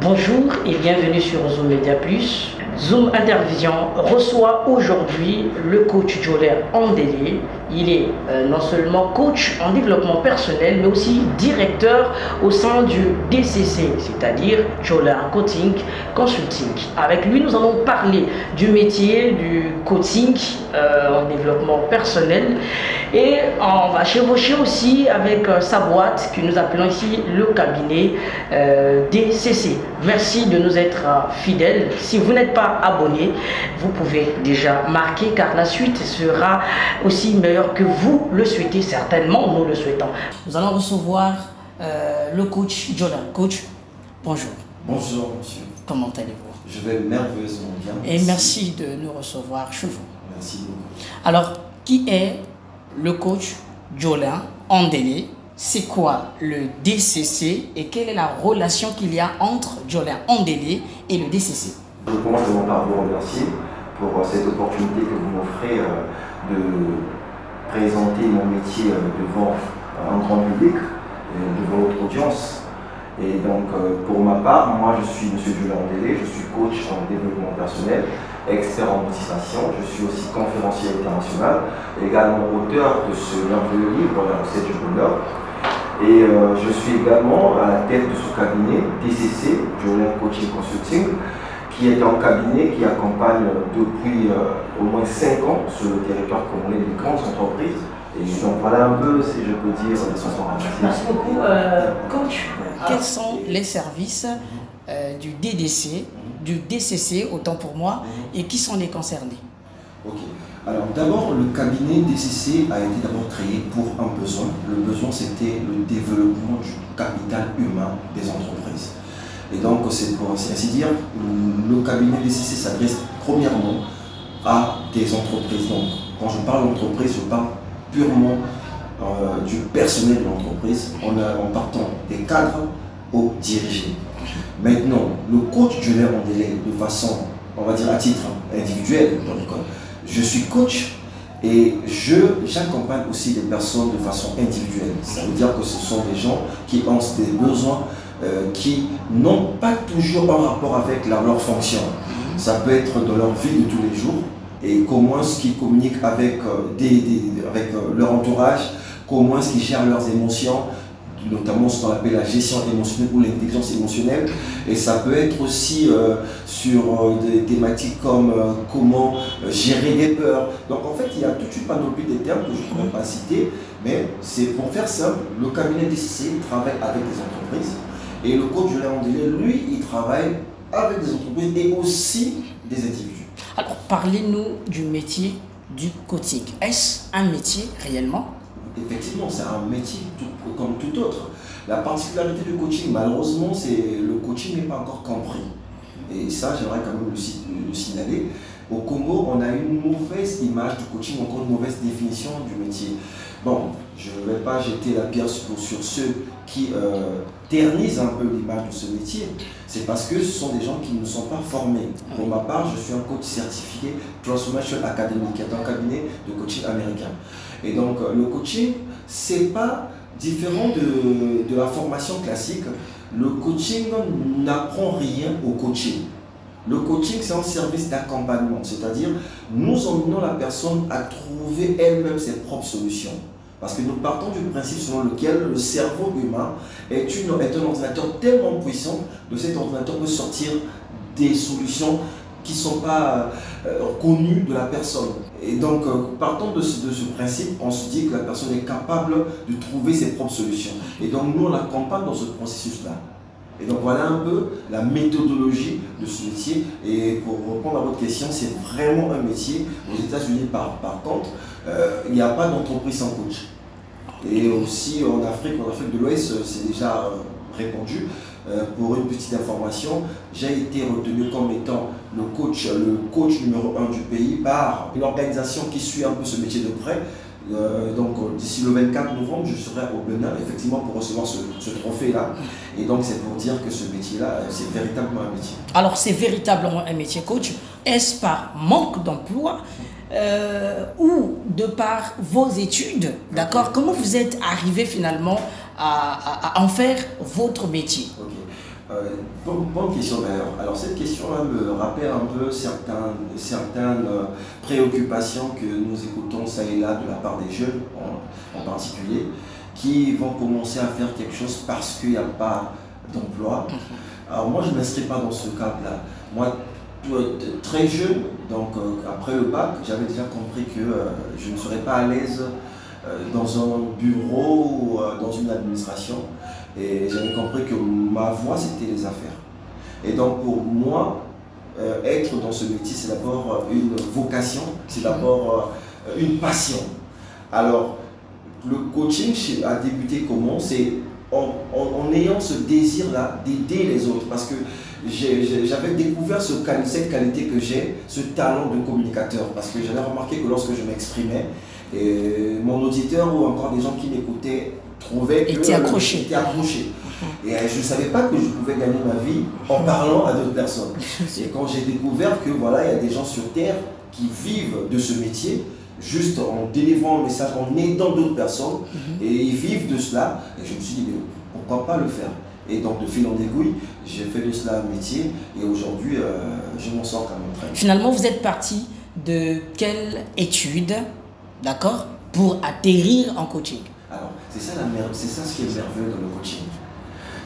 Bonjour et bienvenue sur Zoom Media Plus. Zoom Intervision reçoit aujourd'hui le coach Jolin Andélé. Il est non seulement coach en développement personnel, mais aussi directeur au sein du DCC, c'est-à-dire Jolin Coaching Consulting. Avec lui, nous allons parler du métier du coaching en développement personnel et on va chevaucher aussi avec sa boîte que nous appelons ici le cabinet DCC. Merci de nous être fidèles. Si vous n'êtes pas abonné, vous pouvez déjà marquer car la suite sera aussi meilleure que vous le souhaitez, certainement nous le souhaitons. Nous allons recevoir le coach Jolin. Coach, bonjour. Bonjour monsieur. Comment allez-vous? Je vais merveilleusement bien. Et merci de nous recevoir chez vous. Merci beaucoup. Alors, qui est le coach Jolin Andélé? C'est quoi le DCC et quelle est la relation qu'il y a entre Jolin Andélé et le DCC? Je commence par vous remercier pour cette opportunité que vous m'offrez de présenter mon métier devant un grand public, devant votre audience. Et donc, pour ma part, moi je suis M. Jolin Andélé, je suis coach en développement personnel, expert en motivation, je suis aussi conférencier international, également auteur de ce merveilleux livre, La recette du bonheur. Et je suis également à la tête de ce cabinet DCC, Jolin Coaching Consulting, qui est un cabinet qui accompagne depuis au moins 5 ans sur le territoire congolais les grandes entreprises. Et donc voilà un peu, si je peux dire, de façon ramassée. Merci beaucoup. Coach, quels sont les services du DDC, du DCC, autant pour moi, et qui sont les concernés? Ok. Alors d'abord, le cabinet DCC a été d'abord créé pour un besoin. Le besoin, c'était le développement du capital humain des entreprises. Et donc, c'est pour ainsi dire, le cabinet DCC s'adresse premièrement à des entreprises. Donc, quand je parle d'entreprise, je parle purement du personnel de l'entreprise, en partant des cadres aux dirigeants. Maintenant, le coach Jolin Andélé, de façon, on va dire à titre individuel, donc, je suis coach et j'accompagne aussi des personnes de façon individuelle. Ça veut dire que ce sont des gens qui ont des besoins qui n'ont pas toujours un rapport avec leur fonction. Ça peut être dans leur vie de tous les jours et comment est-ce qu'ils communiquent avec, leur entourage, comment est-ce qu'ils gèrent leurs émotions, notamment ce qu'on appelle la gestion émotionnelle ou l'intelligence émotionnelle. Et ça peut être aussi sur des thématiques comme comment gérer des peurs. Donc en fait, il y a toute une panoplie de termes que je ne pourrais pas citer, mais c'est pour faire simple, le cabinet DCC travaille avec des entreprises et le coach Jolin Andélé, lui, il travaille avec des entreprises et aussi des individus. Alors parlez-nous du métier du coaching. Est-ce un métier réellement? Effectivement, c'est un métier comme tout autre. La particularité du coaching, malheureusement, c'est le coaching n'est pas encore compris. Et ça, j'aimerais quand même le signaler. Au Congo, on a une mauvaise image du coaching, encore une mauvaise définition du métier. Bon, je ne vais pas jeter la pierre sur ceux qui ternissent un peu l'image de ce métier. C'est parce que ce sont des gens qui ne sont pas formés. Pour ma part, je suis un coach certifié Transformation Academy, qui est un cabinet de coaching américain. Et donc, le coaching, c'est pas différent de la formation classique. Le coaching n'apprend rien au coaching. Le coaching, c'est un service d'accompagnement, c'est-à-dire nous emmenons la personne à trouver elle-même ses propres solutions. Parce que nous partons du principe selon lequel le cerveau humain est un ordinateur tellement puissant que cet ordinateur peut sortir des solutions qui ne sont pas connues de la personne. Et donc, partant de ce principe, on se dit que la personne est capable de trouver ses propres solutions. Et donc, nous, on l'accompagne dans ce processus-là. Et donc, voilà un peu la méthodologie de ce métier. Et pour répondre à votre question, c'est vraiment un métier. Aux États-Unis, par contre, il n'y a pas d'entreprise sans coach. Et aussi en Afrique de l'Ouest, c'est déjà répandu. Pour une petite information, j'ai été retenu comme étant le coach numéro 1 du pays par une organisation qui suit un peu ce métier de près. Donc d'ici le 24 novembre, je serai au Bénin effectivement pour recevoir ce trophée-là. Et donc c'est pour dire que ce métier-là, c'est véritablement un métier. Alors c'est véritablement un métier, coach. Est-ce par manque d'emploi ou de par vos études, d'accord? Comment vous êtes arrivé finalement à en faire votre métier? Okay. Bonne question d'ailleurs. Alors cette question-là me rappelle un peu certaines préoccupations que nous écoutons ça et là de la part des jeunes en particulier, qui vont commencer à faire quelque chose parce qu'il n'y a pas d'emploi. Alors moi je ne m'inscris pas dans ce cadre-là. Moi très jeune, donc après le bac, j'avais déjà compris que je ne serais pas à l'aise dans un bureau ou dans une administration. Et j'avais compris que ma voie, c'était les affaires. Et donc pour moi, être dans ce métier, c'est d'abord une vocation, c'est d'abord une passion. Alors, le coaching a débuté comment? C'est en ayant ce désir-là d'aider les autres. Parce que j'avais découvert cette qualité que j'ai, ce talent de communicateur. Parce que j'avais remarqué que lorsque je m'exprimais, mon auditeur ou encore des gens qui m'écoutaient trouvaient que j'étais accroché. Et je ne savais pas que je pouvais gagner ma vie en parlant à d'autres personnes. Et quand j'ai découvert que voilà, il y a des gens sur Terre qui vivent de ce métier, juste en délivrant un message, en aidant d'autres personnes, et ils vivent de cela, et je me suis dit, mais pourquoi pas le faire? Et donc de fil en aiguille, j'ai fait de cela un métier, et aujourd'hui, je m'en sors quand même très bien. Finalement, vous êtes parti de quelle étude, d'accord, pour atterrir en coaching? Alors, c'est ça ce qui est merveilleux dans le coaching.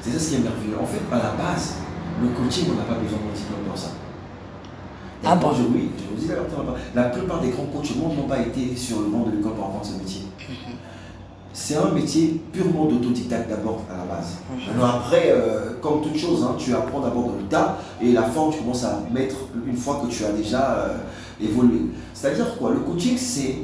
C'est ça ce qui est merveilleux. En fait, à la base, le coaching, on n'a pas besoin d'un diplôme dans ça. Et bon? Oui, je vous dis la plupart des grands coachs au monde n'ont pas été sur le banc de l'école pour apprendre ce métier. C'est un métier purement d'autodidacte d'abord à la base. Alors après, comme toute chose, hein, tu apprends d'abord dans le tas et la forme tu commences à mettre une fois que tu as déjà évolué. C'est-à-dire quoi? Le coaching, c'est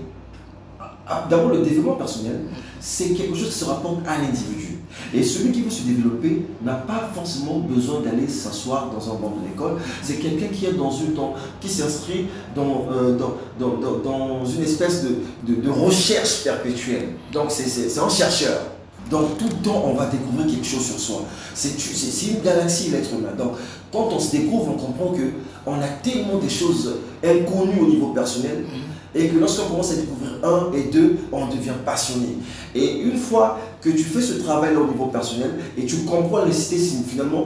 d'abord le développement personnel, c'est quelque chose qui se rapporte à l'individu. Et celui qui veut se développer n'a pas forcément besoin d'aller s'asseoir dans un banc de l'école. C'est quelqu'un qui est qui s'inscrit dans une espèce de recherche perpétuelle. Donc c'est un chercheur. Donc tout le temps on va découvrir quelque chose sur soi. C'est une galaxie l'être humain. Donc quand on se découvre, on comprend qu'on a tellement des choses inconnues au niveau personnel. Et que lorsqu'on commence à découvrir 1 et 2, on devient passionné. Et une fois que tu fais ce travail au niveau personnel et tu comprends la nécessité finalement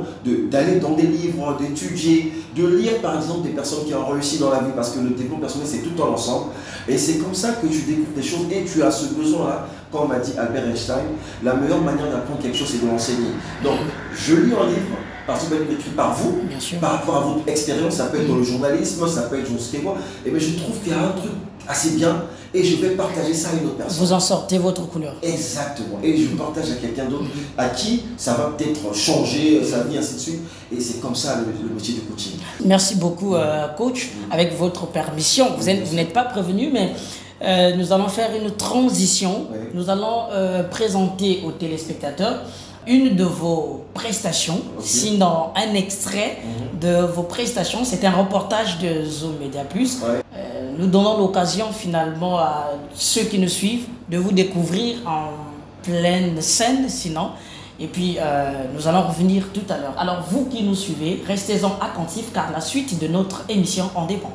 d'aller dans des livres, d'étudier, de lire par exemple des personnes qui ont réussi dans la vie, parce que le développement personnel c'est tout un ensemble. Et c'est comme ça que tu découvres des choses et tu as ce besoin-là, comme m'a dit Albert Einstein, la meilleure manière d'apprendre quelque chose c'est de l'enseigner. Donc je lis un livre, parce que écrit par vous, par rapport à votre expérience, ça peut être dans le journalisme, ça peut être je ne sais quoi, et bien je trouve qu'il y a un truc assez bien et je vais partager ça à une autre personne. Vous en sortez votre couleur. Exactement. Et je partage à quelqu'un d'autre à qui ça va peut-être changer sa vie, ainsi de suite. Et c'est comme ça le métier de coaching. Merci beaucoup, coach. Avec votre permission, vous n'êtes pas prévenu, mais nous allons faire une transition. Oui. Nous allons présenter aux téléspectateurs une de vos prestations, sinon un extrait de vos prestations. C'est un reportage de Zoom Media Plus. Ouais. Nous donnons l'occasion finalement à ceux qui nous suivent de vous découvrir en pleine scène, sinon. Et puis, nous allons revenir tout à l'heure. Alors, vous qui nous suivez, restez-en attentifs car la suite de notre émission en dépend.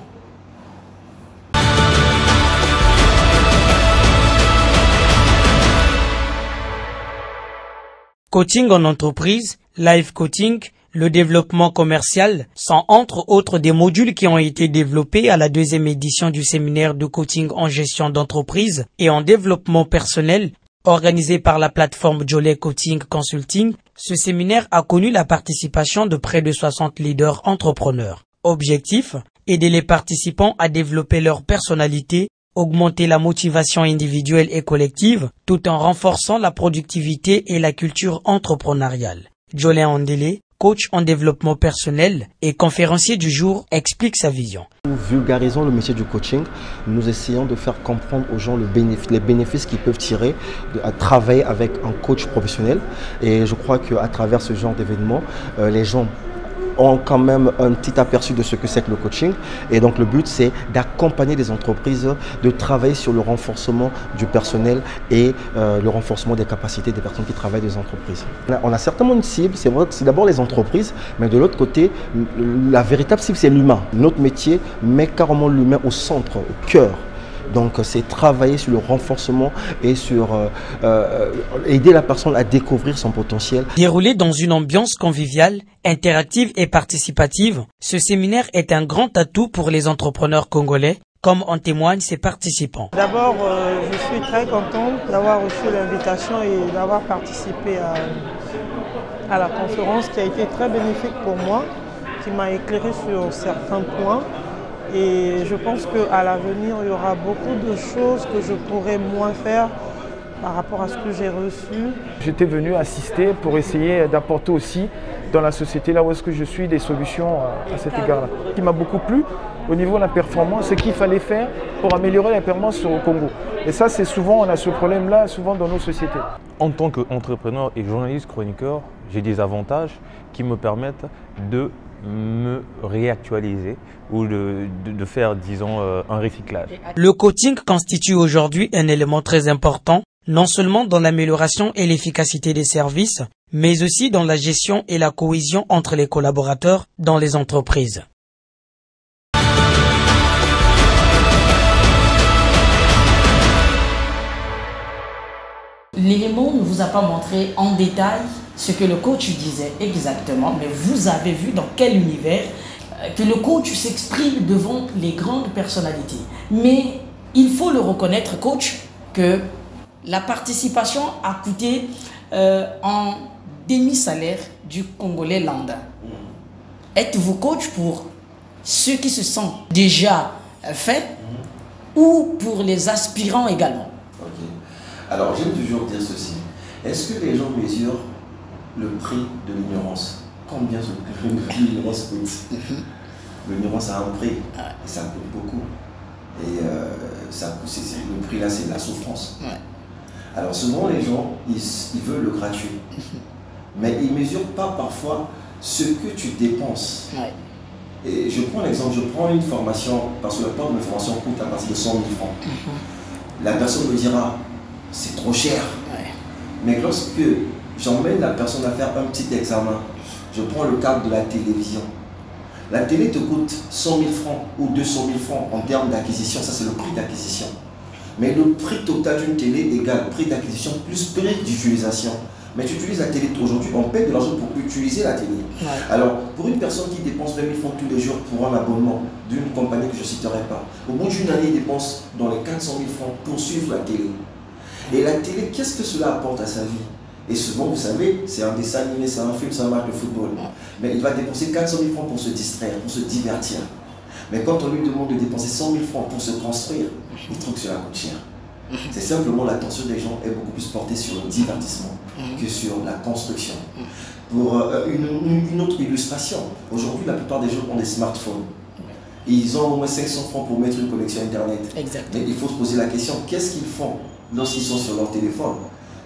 Coaching en entreprise, live coaching, le développement commercial sont entre autres des modules qui ont été développés à la 2e édition du séminaire de coaching en gestion d'entreprise et en développement personnel organisé par la plateforme Jolet Coaching Consulting. Ce séminaire a connu la participation de près de 60 leaders entrepreneurs. Objectif, aider les participants à développer leur personnalité, augmenter la motivation individuelle et collective, tout en renforçant la productivité et la culture entrepreneuriale. Jolet Andélé, coach en développement personnel et conférencier du jour, explique sa vision. Nous vulgarisons le métier du coaching. Nous essayons de faire comprendre aux gens les bénéfices qu'ils peuvent tirer à travailler avec un coach professionnel. Et je crois qu'à travers ce genre d'événements, les gens ont quand même un petit aperçu de ce que c'est que le coaching. Et donc le but, c'est d'accompagner les entreprises, de travailler sur le renforcement du personnel et le renforcement des capacités des personnes qui travaillent dans les entreprises. On a certainement une cible, c'est vrai que c'est d'abord les entreprises, mais de l'autre côté, la véritable cible, c'est l'humain. Notre métier met carrément l'humain au centre, au cœur. Donc c'est travailler sur le renforcement et sur aider la personne à découvrir son potentiel. Déroulé dans une ambiance conviviale, interactive et participative, ce séminaire est un grand atout pour les entrepreneurs congolais, comme en témoignent ses participants. D'abord, je suis très contente d'avoir reçu l'invitation et d'avoir participé à la conférence qui a été très bénéfique pour moi, qui m'a éclairé sur certains points. Et je pense qu'à l'avenir, il y aura beaucoup de choses que je pourrai moins faire par rapport à ce que j'ai reçu. J'étais venu assister pour essayer d'apporter aussi dans la société, là où est-ce que je suis, des solutions à cet égard-là. Ce qui m'a beaucoup plu au niveau de la performance, ce qu'il fallait faire pour améliorer la performance au Congo. Et ça, c'est souvent, on a ce problème-là souvent dans nos sociétés. En tant qu'entrepreneur et journaliste chroniqueur, j'ai des avantages qui me permettent de me réactualiser ou de faire, disons, un recyclage. Le coaching constitue aujourd'hui un élément très important, non seulement dans l'amélioration et l'efficacité des services, mais aussi dans la gestion et la cohésion entre les collaborateurs dans les entreprises. L'élément ne vous a pas montré en détail ce que le coach disait exactement, mais vous avez vu dans quel univers que le coach s'exprime devant les grandes personnalités. Mais il faut le reconnaître, coach, que la participation a coûté en demi-salaire du Congolais lambda. Êtes-vous coach pour ceux qui se sentent déjà faits ou pour les aspirants également? Ok. Alors, j'aime toujours dire ceci. Est-ce que les gens mesurent le prix de l'ignorance? Combien l'ignorance coûte? L'ignorance a un prix et ça coûte beaucoup. Et le prix là, c'est la souffrance. Ouais. Alors souvent les gens, ils veulent le gratuit. Mais ils ne mesurent pas parfois ce que tu dépenses. Ouais. Et je prends l'exemple, je prends une formation, parce que la plupart de mes formations coûtent à partir de 100 000 francs. La personne me dira, c'est trop cher. Ouais. Mais lorsque j'emmène la personne à faire un petit examen, je prends le cadre de la télévision. La télé te coûte 100 000 francs ou 200 000 francs en termes d'acquisition, ça c'est le prix d'acquisition. Mais le prix total d'une télé égale prix d'acquisition plus prix d'utilisation. Mais tu utilises la télé aujourd'hui, on paie de l'argent pour utiliser la télé. Ouais. Alors, pour une personne qui dépense 20 000 francs tous les jours pour un abonnement d'une compagnie que je ne citerai pas, au bout d'une année, il dépense dans les 400 000 francs pour suivre la télé. Et la télé, qu'est-ce que cela apporte à sa vie? Et souvent, vous savez, c'est un dessin animé, c'est un film, c'est un match de football. Mais il va dépenser 400 000 francs pour se distraire, pour se divertir. Mais quand on lui demande de dépenser 100 000 francs pour se construire, il trouve que cela coûte cher. C'est simplement l'attention des gens est beaucoup plus portée sur le divertissement que sur la construction. Pour une autre illustration, aujourd'hui la plupart des gens ont des smartphones. Ils ont au moins 500 francs pour mettre une connexion internet. Exactement. Mais il faut se poser la question, qu'est-ce qu'ils font lorsqu'ils sont sur leur téléphone?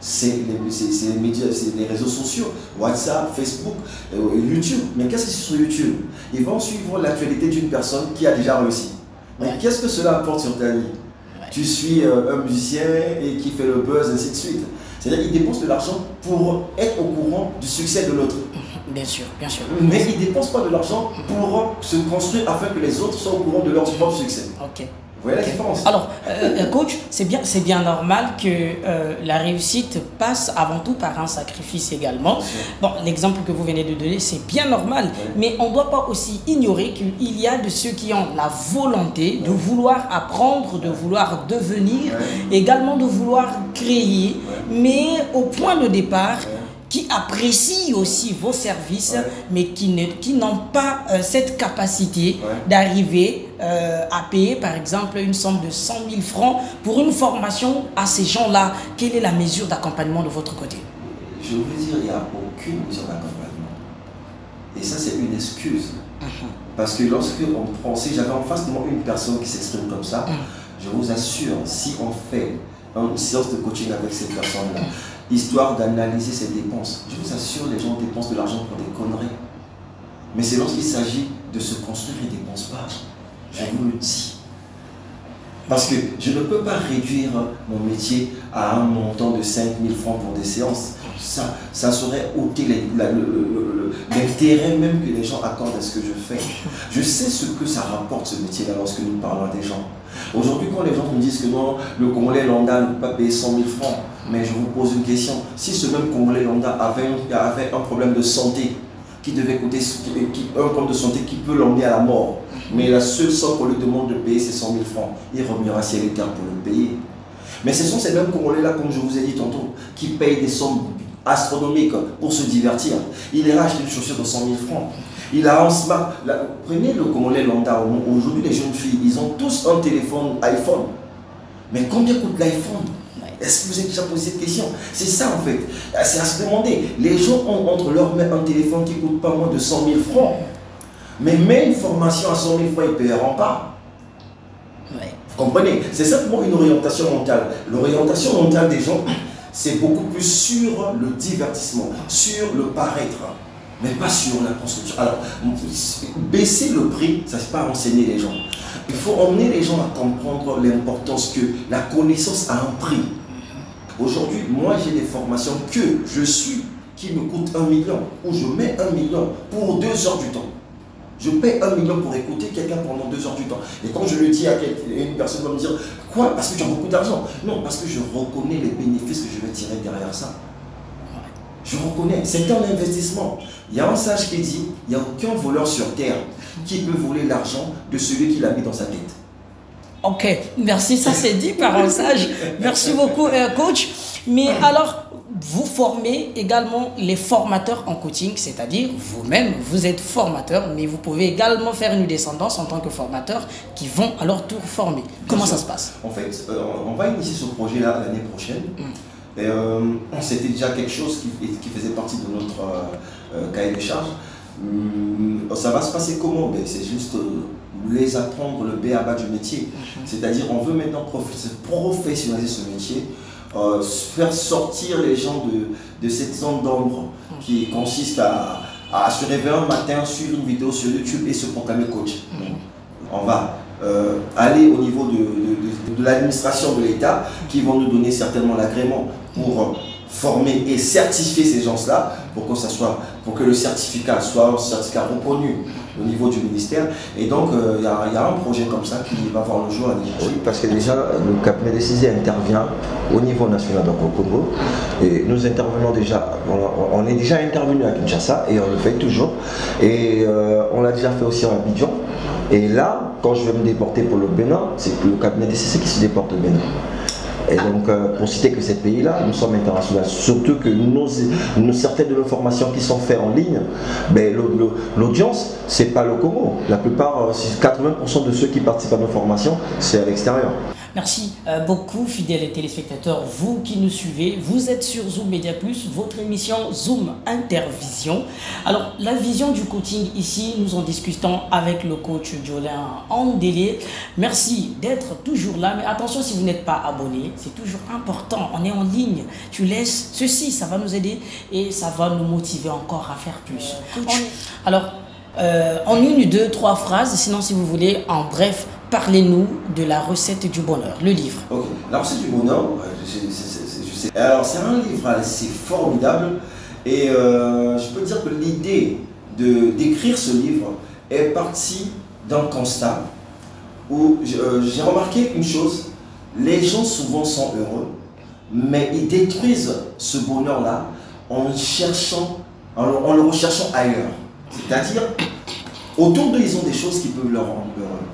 C'est les médias, c'est les réseaux sociaux, WhatsApp, Facebook, YouTube. Mais qu'est-ce que c'est sur YouTube? Ils vont suivre l'actualité d'une personne qui a déjà réussi. Mais qu'est-ce que cela apporte sur ta vie? Tu suis un musicien et qui fait le buzz, ainsi de suite. C'est-à-dire qu'il dépense de l'argent pour être au courant du succès de l'autre. Bien sûr, bien sûr. Mais il ne dépense pas de l'argent pour se construire afin que les autres soient au courant de leur propre succès. Ok. Vous voyez la différence? Alors, coach, c'est bien normal que la réussite passe avant tout par un sacrifice également. Bon, l'exemple que vous venez de donner, c'est bien normal. Mais on ne doit pas aussi ignorer qu'il y a de ceux qui ont la volonté de vouloir apprendre, de vouloir devenir, également de vouloir créer, mais au point de départ, qui apprécient aussi vos services, mais qui n'ont pas cette capacité d'arriver à payer, par exemple, une somme de 100 000 francs pour une formation à ces gens-là. Quelle est la mesure d'accompagnement de votre côté? Je veux dire, il n'y a aucune mesure d'accompagnement. Et ça, c'est une excuse. Parce que lorsque on prend, si j'avais en face de moi une personne qui s'exprime comme ça, je vous assure, si on fait une séance de coaching avec cette personne-là, histoire d'analyser ses dépenses. Je vous assure, les gens dépensent de l'argent pour des conneries. Mais c'est lorsqu'il s'agit de se construire, ils ne dépensent pas. Je vous le dis. Parce que je ne peux pas réduire mon métier à un montant de 5 000 francs pour des séances. Ça serait ôter l'intérêt même que les gens accordent à ce que je fais. Je sais ce que ça rapporte ce métier-là lorsque nous parlons à des gens. Aujourd'hui, quand les gens me disent que non, le Congolais lambda ne peut pas payer 100 000 francs, mais je vous pose une question. Si ce même Congolais lambda avait un problème de santé, qui devait coûter un problème de santé qui peut l'emmener à la mort, mais la seule somme qu'on lui demande de payer, c'est 100 000 francs. Il reviendra ciel et terre pour le payer. Mais ce sont ces mêmes Congolais-là, comme je vous ai dit tantôt, qui payent des sommes astronomiques pour se divertir. Il ira acheter une chaussure de 100 000 francs. Il a un smart. Prenez le Congolais lambda. Aujourd'hui, les jeunes filles, ils ont tous un téléphone iPhone. Mais combien coûte l'iPhone? Est-ce que vous avez déjà posé cette question? C'est ça en fait. C'est à se demander. Les gens ont entre leurs mains un téléphone qui coûte pas moins de 100 000 francs. Mais une formation à 100 000 francs, ils ne paieront pas. Ouais. Vous comprenez? C'est simplement une orientation mentale. L'orientation mentale des gens, c'est beaucoup plus sur le divertissement, sur le paraître, mais pas sur la construction. Alors, baisser le prix, ça ne c'est pas enseigner les gens. Il faut emmener les gens à comprendre l'importance que la connaissance a un prix. Aujourd'hui, moi j'ai des formations que je suis, qui me coûtent 1 million, où je mets 1 million pour 2 heures du temps. Je paie 1 million pour écouter quelqu'un pendant 2 heures du temps. Et quand je le dis à une personne, va me dire, quoi? Parce que tu as beaucoup d'argent? Non, parce que je reconnais les bénéfices que je vais tirer derrière ça. Je reconnais, c'est un investissement. Il y a un sage qui dit, il n'y a aucun voleur sur terre qui peut voler l'argent de celui qui l'a mis dans sa tête. Ok, merci, ça c'est dit par un sage. Merci beaucoup, coach. Mais alors, vous formez également les formateurs en coaching, c'est-à-dire vous-même, vous êtes formateur, mais vous pouvez également faire une descendance en tant que formateur qui vont à leur tour former. Comment ça se passe? En fait, on va initier ce projet-là l'année prochaine. C'était déjà quelque chose qui faisait partie de notre cahier de charge. Ça va se passer comment? C'est juste les apprendre le b.a.-ba du métier. C'est-à-dire on veut maintenant professionnaliser ce métier, faire sortir les gens de cette zone d'ombre qui consiste à se réveiller un matin, suivre une vidéo sur YouTube et se proclamer coach. On va aller au niveau de l'administration de l'État qui vont nous donner certainement l'agrément pour former et certifier ces gens-là pour que le certificat soit un certificat reconnu au niveau du ministère. Et donc, il y a un projet comme ça qui va voir le jour à Nigeria. Oui, parce que déjà, le cabinet de saisie intervient au niveau national, donc au Congo. Et nous intervenons déjà, on est déjà intervenu à Kinshasa et on le fait toujours. Et on l'a déjà fait aussi en Abidjan. Et là, quand je vais me déporter pour le Bénin, c'est le cabinet de saisie qui se déporte au Bénin. Et donc, pour citer que ces pays-là, nous sommes internationaux. Surtout que certaines de nos formations qui sont faites en ligne, l'audience, c'est pas le Congo. La plupart, 80% de ceux qui participent à nos formations, c'est à l'extérieur. Merci beaucoup, fidèles téléspectateurs, vous qui nous suivez. Vous êtes sur Zoom Média Plus, votre émission Zoom Intervision. Alors, la vision du coaching ici, nous en discutons avec le coach Jolin Andélé. Merci d'être toujours là, mais attention si vous n'êtes pas abonné, c'est toujours important. On est en ligne, tu laisses ceci, ça va nous aider et ça va nous motiver encore à faire plus. Alors, en 1, 2, 3 phrases, sinon si vous voulez, en bref, parlez-nous de la recette du bonheur, le livre. Okay. La recette du bonheur, alors c'est un livre assez formidable et je peux dire que l'idée d'écrire ce livre est partie d'un constat où j'ai remarqué une chose, les gens souvent sont heureux, mais ils détruisent ce bonheur-là en le recherchant ailleurs. C'est-à-dire, autour d'eux, ils ont des choses qui peuvent leur rendre heureux.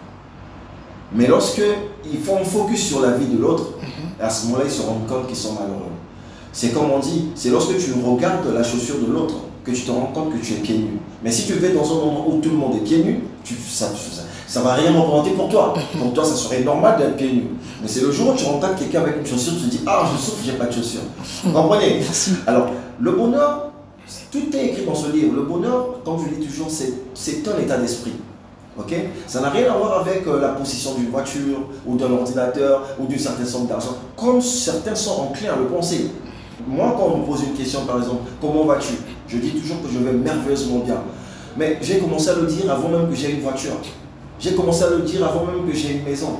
Mais lorsqu'ils font un focus sur la vie de l'autre, à ce moment-là, ils se rendent compte qu'ils sont malheureux. C'est comme on dit, c'est lorsque tu regardes la chaussure de l'autre que tu te rends compte que tu es pieds nus. Mais si tu vas dans un endroit où tout le monde est pieds nus, ça ne va rien représenter pour toi. Pour toi, ça serait normal d'être pieds nus. Mais c'est le jour où tu rencontres quelqu'un avec une chaussure, tu te dis « Ah, je souffre, j'ai pas de chaussure. » Vous comprenez? Alors, le bonheur, tout est écrit dans ce livre. Le bonheur, comme je dis toujours, c'est un état d'esprit. Okay? Ça n'a rien à voir avec la possession d'une voiture ou d'un ordinateur ou d'une certaine somme d'argent, comme certains sont enclins à le penser. Moi, quand on me pose une question, par exemple, comment vas-tu? Je dis toujours que je vais merveilleusement bien. Mais j'ai commencé à le dire avant même que j'ai une voiture. J'ai commencé à le dire avant même que j'ai une maison.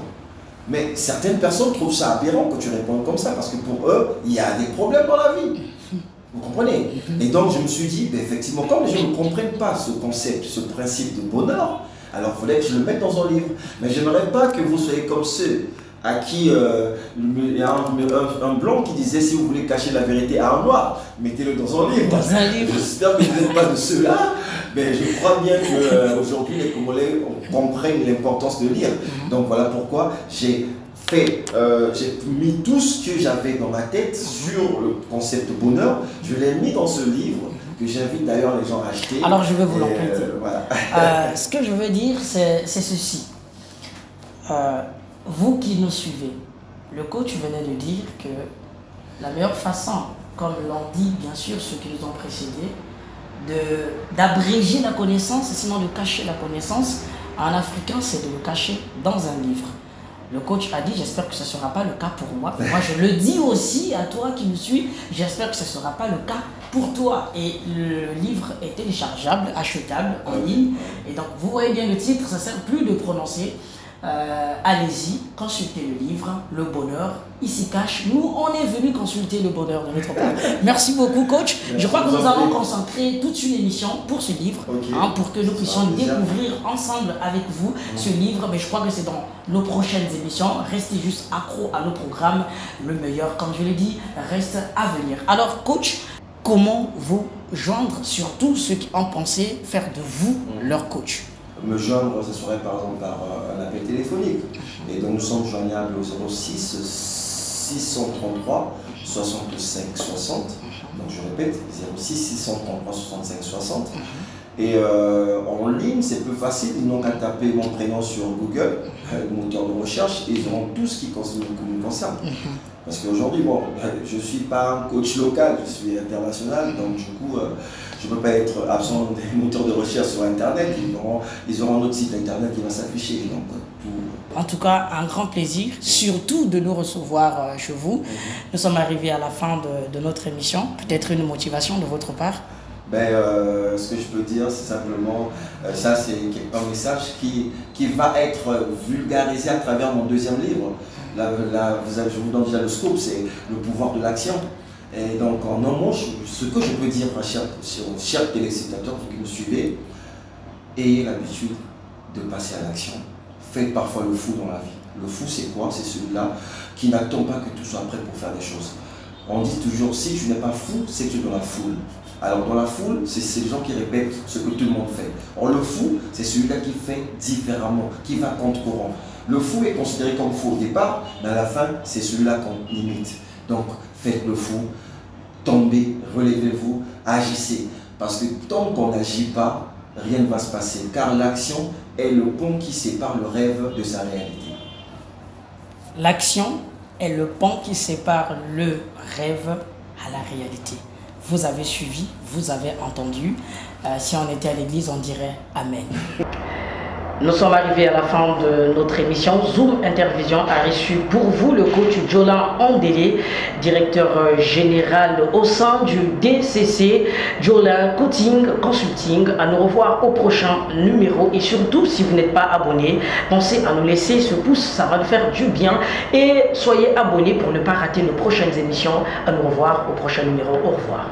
Mais certaines personnes trouvent ça aberrant que tu répondes comme ça, parce que pour eux, il y a des problèmes dans la vie. Vous comprenez? Et donc je me suis dit, ben, effectivement, comme les gens ne comprennent pas ce concept, ce principe de bonheur, alors il fallait que je le mette dans un livre. Mais je n'aimerais pas que vous soyez comme ceux à qui il y a un blanc qui disait, si vous voulez cacher la vérité à un noir, mettez-le dans un livre. Dans un livre. J'espère que vous n'êtes pas de ceux-là, mais je crois bien qu'aujourd'hui les Congolais comprennent l'importance de lire. Donc voilà pourquoi j'ai mis tout ce que j'avais dans ma tête sur le concept de bonheur, je l'ai mis dans ce livre que j'invite d'ailleurs les gens à acheter. Alors je vais vous l'emprunter. Voilà. Ce que je veux dire, c'est ceci. Vous qui nous suivez, le coach venait de dire que la meilleure façon, comme l'ont dit bien sûr ceux qui nous ont précédés, d'abréger la connaissance, sinon de cacher la connaissance, en africain, c'est de le cacher dans un livre. Le coach a dit, j'espère que ce ne sera pas le cas pour moi. Moi, je le dis aussi à toi qui me suis, j'espère que ce ne sera pas le cas pour toi. Et le livre est téléchargeable, achetable en ligne. Et donc, vous voyez bien le titre, ça ne sert plus de prononcer. Allez-y, consultez le livre, Le Bonheur, il s'y cache. Nous, on est venu consulter le bonheur de notre part. Merci beaucoup, coach. Je crois que nous allons concentrer toute une émission pour ce livre, pour que nous puissions découvrir ensemble avec vous ce livre. Mais je crois que c'est dans nos prochaines émissions. Restez juste accro à nos programmes. Le meilleur, comme je l'ai dit, reste à venir. Alors, coach, comment vous joindre, surtout ceux qui ont pensé faire de vous leur coach? Me joindre, ce serait par exemple par un appel téléphonique. Et donc nous sommes joignables au 06 633 65 60. Donc je répète, 06 633 65 60. Et en ligne, c'est plus facile. Ils n'ont qu'à taper mon prénom sur Google, le moteur de recherche, et ils auront tout ce qui me concerne. Parce qu'aujourd'hui, bon, je ne suis pas un coach local, je suis international, donc du coup, je ne peux pas être absent des moteurs de recherche sur Internet. Ils auront un autre site Internet qui va s'afficher. En tout cas, un grand plaisir, surtout de nous recevoir chez vous. Nous sommes arrivés à la fin de notre émission. Peut-être une motivation de votre part? Ce que je peux dire, c'est simplement, ça c'est un message qui va être vulgarisé à travers mon deuxième livre. Je vous donne déjà le scoop, c'est le pouvoir de l'action. Et donc en un mot, ce que je peux dire, chers téléspectateurs, vous qui me suivez, ayez l'habitude de passer à l'action. Faites parfois le fou dans la vie. Le fou c'est quoi? C'est celui-là qui n'attend pas que tout soit prêt pour faire des choses. On dit toujours, si tu n'es pas fou, c'est que tu es dans la foule. Alors dans la foule, c'est les gens qui répètent ce que tout le monde fait. Or le fou, c'est celui-là qui fait différemment, qui va contre courant. Le fou est considéré comme fou au départ, mais à la fin, c'est celui-là qu'on imite. Donc faites le fou, tombez, relevez-vous, agissez. Parce que tant qu'on n'agit pas, rien ne va se passer. Car l'action est le pont qui sépare le rêve de sa réalité. L'action est le pont qui sépare le rêve à la réalité. Vous avez suivi, vous avez entendu. Si on était à l'église, on dirait Amen. Nous sommes arrivés à la fin de notre émission. Zoom Intervision a reçu pour vous le coach Jolan Ondélé, directeur général au sein du DCC Jolan Coaching Consulting. À nous revoir au prochain numéro. Et surtout, si vous n'êtes pas abonné, pensez à nous laisser ce pouce, ça va nous faire du bien. Et soyez abonnés pour ne pas rater nos prochaines émissions. À nous revoir au prochain numéro. Au revoir.